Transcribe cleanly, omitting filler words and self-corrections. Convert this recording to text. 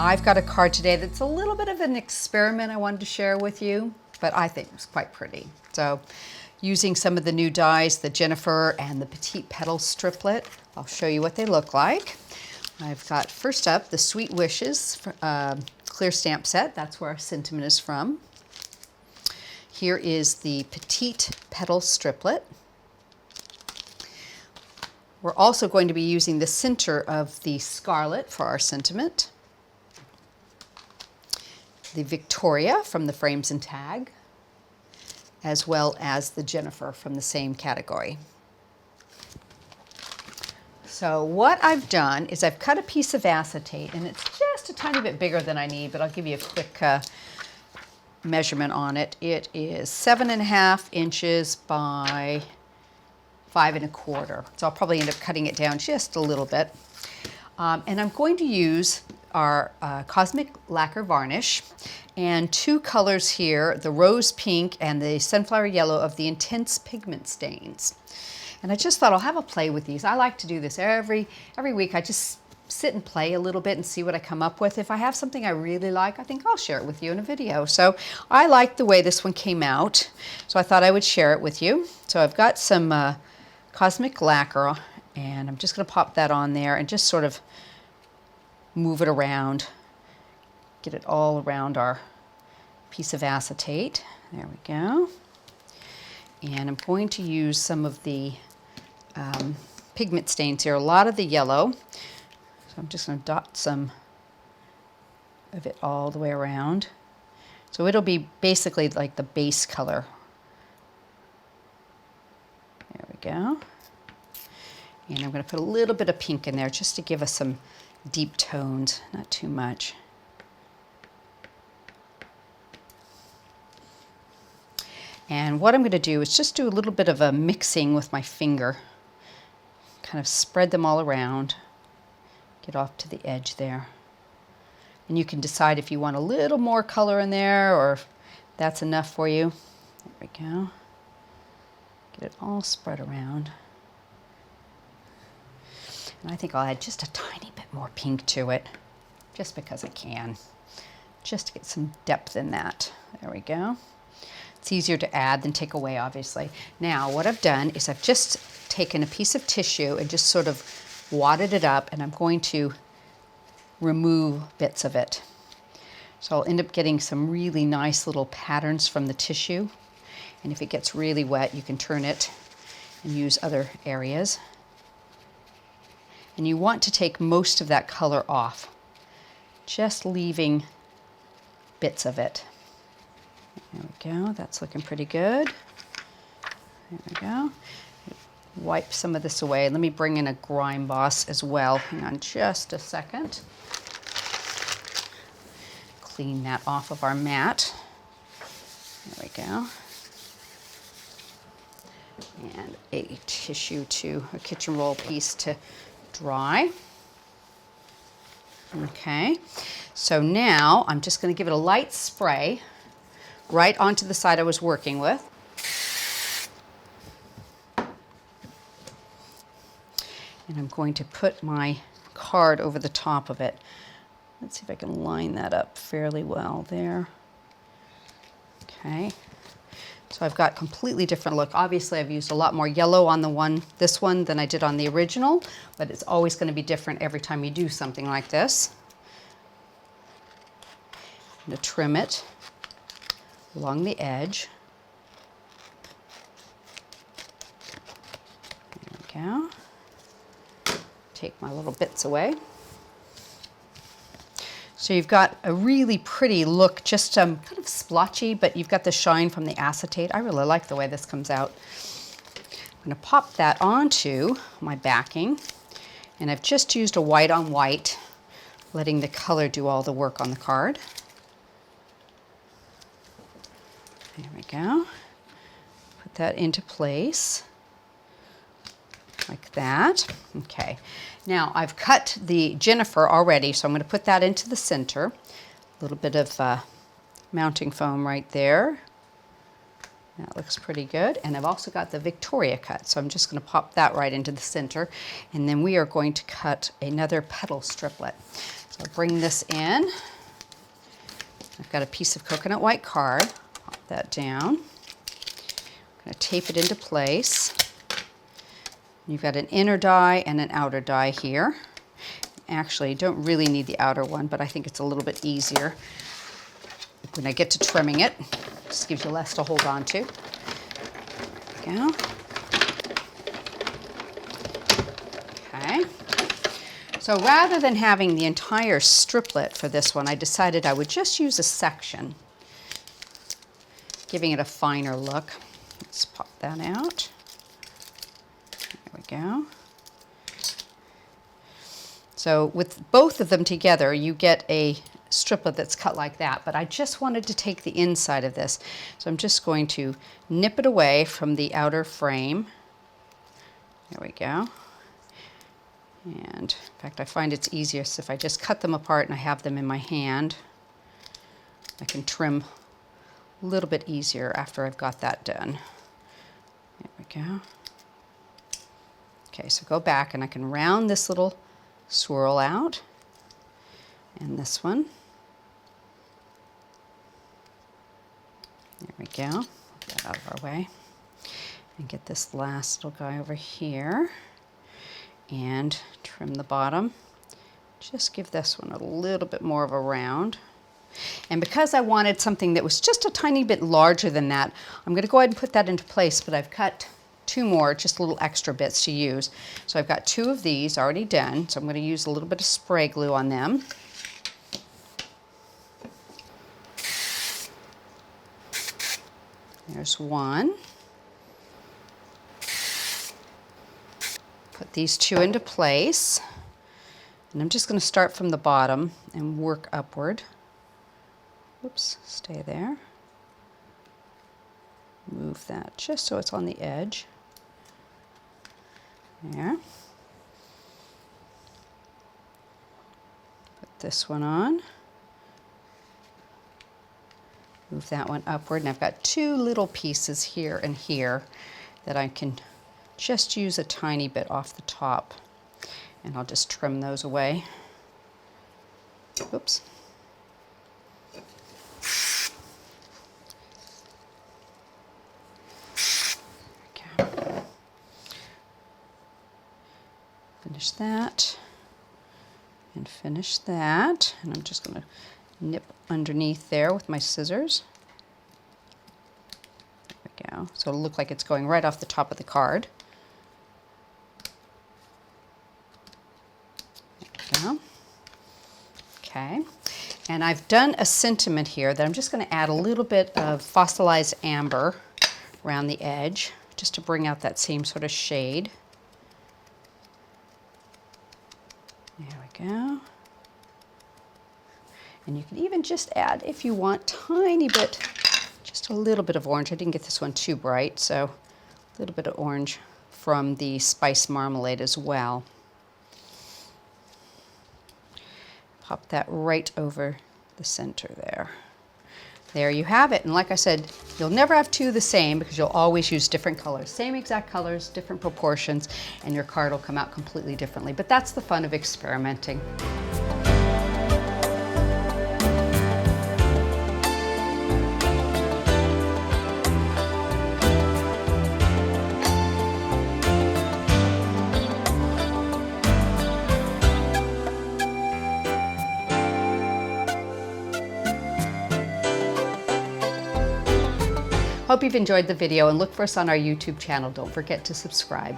I've got a card today that's a little bit of an experiment I wanted to share with you, but I think it was quite pretty. So using some of the new dies, the Jennifer and the Petite Petal Striplet, I'll show you what they look like. I've got first up the Sweet Wishes clear stamp set. That's where our sentiment is from. Here is the Petite Petal Striplet. We're also going to be using the center of the Scarlet for our sentiment. The Victoria from the Frames and Tag, as well as the Jennifer from the same category. So what I've done is I've cut a piece of acetate, and it's just a tiny bit bigger than I need, but I'll give you a quick measurement on it. It is 7.5 inches by 5 1/4. So I'll probably end up cutting it down just a little bit. And I'm going to use our Cosmic Lacquer varnish and two colors here, the rose pink and the sunflower yellow of the Intense Pigment Stains. And I just thought I'll have a play with these. I like to do this every week. I just sit and play a little bit and see what I come up with. If I have something I really like, I think I'll share it with you in a video. So I like the way this one came out, so I thought I would share it with you. So I've got some Cosmic Lacquer, and I'm just going to pop that on there and just sort of move it around, get it all around our piece of acetate. There we go. And I'm going to use some of the pigment stains here, a lot of the yellow. So I'm just going to dot some of it all the way around. So it'll be basically like the base color. There we go. And I'm going to put a little bit of pink in there just to give us some deep tones, not too much. And what I'm going to do is just do a little bit of a mixing with my finger. Kind of spread them all around. Get off to the edge there. And you can decide if you want a little more color in there or if that's enough for you. There we go. Get it all spread around. And I think I'll add just a tiny bit more pink to it, just because I can, just to get some depth in that. There we go. It's easier to add than take away, obviously. Now, what I've done is I've just taken a piece of tissue and just sort of wadded it up, and I'm going to remove bits of it. So I'll end up getting some really nice little patterns from the tissue. And if it gets really wet, you can turn it and use other areas. And you want to take most of that color off, just leaving bits of it. There we go, that's looking pretty good. There we go. Wipe some of this away. Let me bring in a grime boss as well. Hang on just a second. Clean that off of our mat. There we go. And a tissue a kitchen roll piece to dry. Okay, so now I'm just going to give it a light spray right onto the side I was working with. And I'm going to put my card over the top of it. Let's see if I can line that up fairly well there. Okay. So I've got completely different look. Obviously, I've used a lot more yellow on this one than I did on the original, but it's always going to be different every time you do something like this. I'm going to trim it along the edge. There we go. Take my little bits away. So you've got a really pretty look, just kind of splotchy, but you've got the shine from the acetate. I really like the way this comes out. I'm going to pop that onto my backing, and I've just used a white on white, letting the color do all the work on the card. There we go. Put that into place like that. Okay. Now I've cut the Jennifer already, so I'm going to put that into the center. A little bit of mounting foam right there. That looks pretty good. And I've also got the Victoria cut, so I'm just going to pop that right into the center. And then we are going to cut another petal striplet. So I'll bring this in. I've got a piece of coconut white card. Pop that down. I'm going to tape it into place. You've got an inner die and an outer die here. Actually, you don't really need the outer one, but I think it's a little bit easier when I get to trimming it. Just gives you less to hold on to. There we go. Okay. So rather than having the entire striplet for this one, I decided I would just use a section, giving it a finer look. Let's pop that out. There we go. So with both of them together, you get a striplet that's cut like that, but I just wanted to take the inside of this. So I'm just going to nip it away from the outer frame. There we go. And in fact, I find it's easiest if I just cut them apart and I have them in my hand. I can trim a little bit easier after I've got that done. There we go. Okay, so go back and I can round this little swirl out, and this one. There we go. Put that out of our way. And get this last little guy over here and trim the bottom. Just give this one a little bit more of a round. And because I wanted something that was just a tiny bit larger than that, I'm going to go ahead and put that into place, but I've cut two more, just little extra bits to use. So I've got two of these already done, so I'm going to use a little bit of spray glue on them. There's one. Put these two into place, and I'm just going to start from the bottom and work upward. Oops, stay there. Move that just so it's on the edge. There. Put this one on. Move that one upward, and I've got two little pieces here and here that I can just use a tiny bit off the top, and I'll just trim those away. Oops. Okay. Finish that and finish that, and I'm just going to nip underneath there with my scissors. There we go. So it'll look like it's going right off the top of the card. There we go. Okay. And I've done a sentiment here that I'm just going to add a little bit of fossilized amber around the edge, just to bring out that same sort of shade. There we go. And you can even just add, if you want, tiny bit, just a little bit of orange. I didn't get this one too bright, so a little bit of orange from the spice marmalade as well. Pop that right over the center there. There you have it. And like I said, you'll never have two the same because you'll always use different colors. Same exact colors, different proportions, and your card will come out completely differently. But that's the fun of experimenting. Hope you've enjoyed the video, and look for us on our YouTube channel. Don't forget to subscribe.